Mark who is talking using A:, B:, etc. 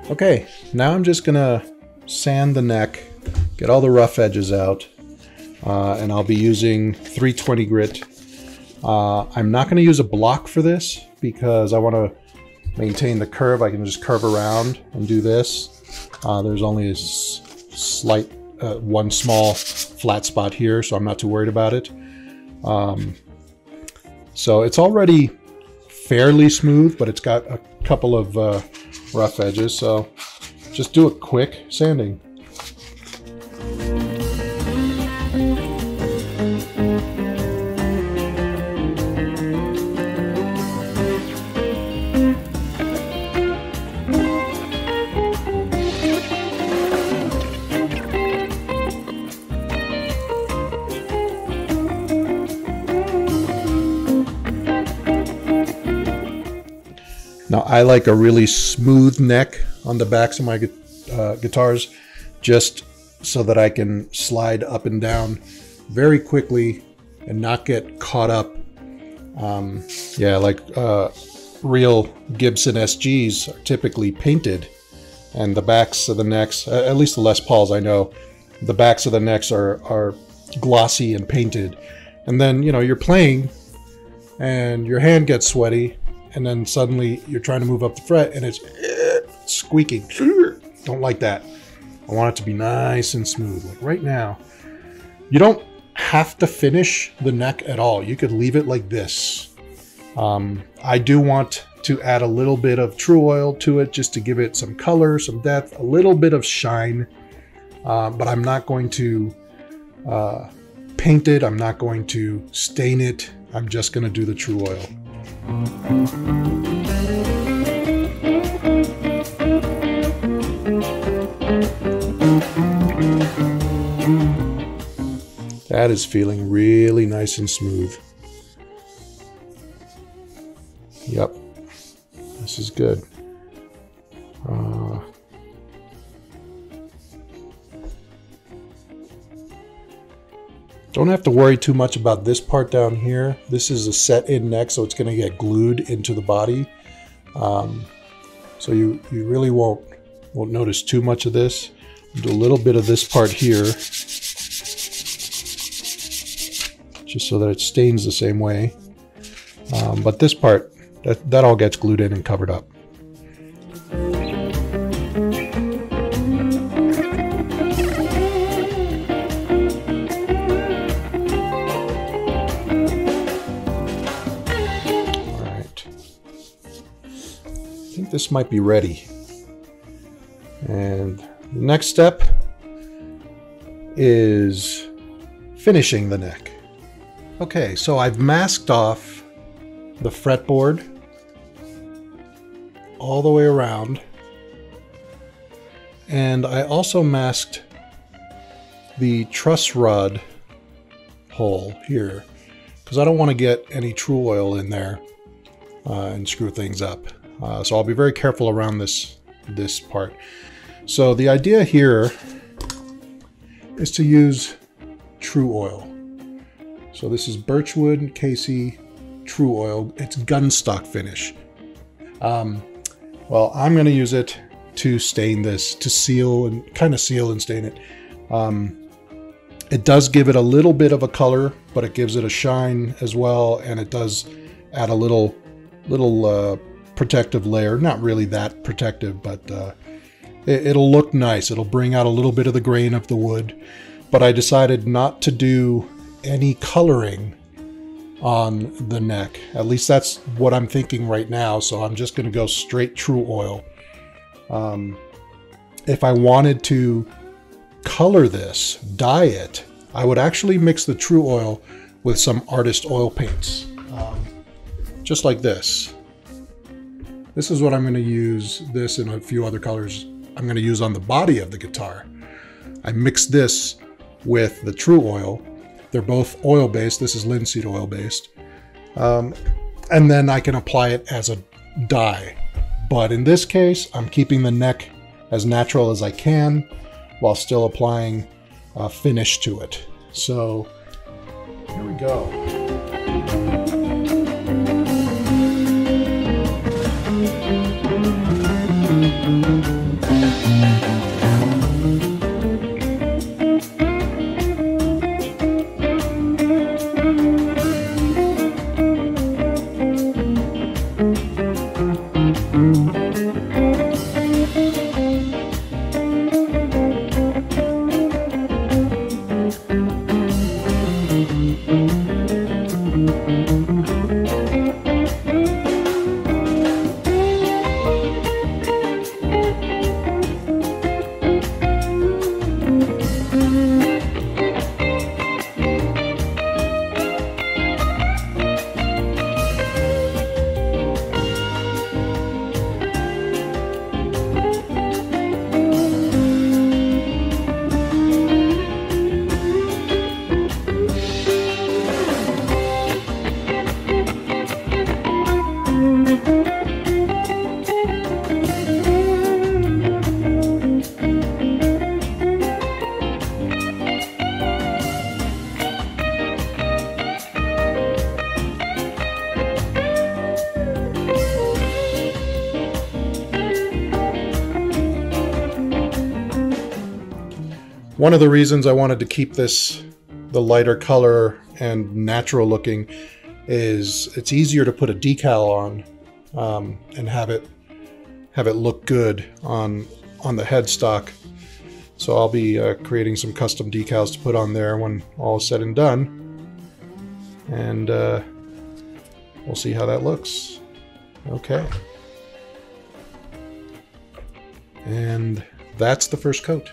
A: Okay, now I'm just gonna sand the neck, get all the rough edges out, and I'll be using 320 grit. I'm not gonna use a block for this because I wanna maintain the curve. I can just curve around and do this. There's only a slight, one small flat spot here, so I'm not too worried about it. So it's already fairly smooth, but it's got a couple of rough edges, so just do a quick sanding. Now, I like a really smooth neck on the backs of my guitars, just so that I can slide up and down very quickly and not get caught up. Yeah, like real Gibson SGs are typically painted, and the backs of the necks, at least the Les Pauls I know, the backs of the necks are glossy and painted. And then, you know, you're playing and your hand gets sweaty, and then suddenly you're trying to move up the fret and it's squeaking. Don't like that. I want it to be nice and smooth. Like right now, you don't have to finish the neck at all. You could leave it like this. I do want to add a little bit of Tru-Oil to it just to give it some color, some depth, a little bit of shine. But I'm not going to paint it. I'm not going to stain it. I'm just going to do the Tru-Oil. That is feeling really nice and smooth. Yep, this is good. Don't have to worry too much about this part down here. This is a set-in neck, so it's going to get glued into the body. So you really won't notice too much of this. Do a little bit of this part here, just so that it stains the same way. But this part, that all gets glued in and covered up. I think this might be ready. And the next step is finishing the neck. Okay, so I've masked off the fretboard all the way around, and I also masked the truss rod hole here because I don't want to get any Tru-Oil in there and screw things up. So I'll be very careful around this part. So the idea here is to use Tru-Oil. So this is Birchwood Casey Tru-Oil. It's gunstock finish. Well, I'm going to use it to stain this, to seal and kind of seal and stain it. It does give it a little bit of a color, but it gives it a shine as well, and it does add a little protective layer. Not really that protective, but it'll look nice. It'll bring out a little bit of the grain of the wood. But I decided not to do any coloring on the neck. At least that's what I'm thinking right now. So I'm just going to go straight Tru-Oil. If I wanted to color this, dye it, I would actually mix the Tru-Oil with some artist oil paints, just like this. This is what I'm going to use, this and a few other colors I'm going to use on the body of the guitar. I mixed this with the Tru-Oil. They're both oil-based. This is linseed oil-based. And then I can apply it as a dye. But in this case, I'm keeping the neck as natural as I can while still applying a finish to it. So here we go. One of the reasons I wanted to keep this the lighter color and natural looking is it's easier to put a decal on and have it look good on the headstock. So I'll be creating some custom decals to put on there when all is said and done, and we'll see how that looks. Okay, and that's the first coat.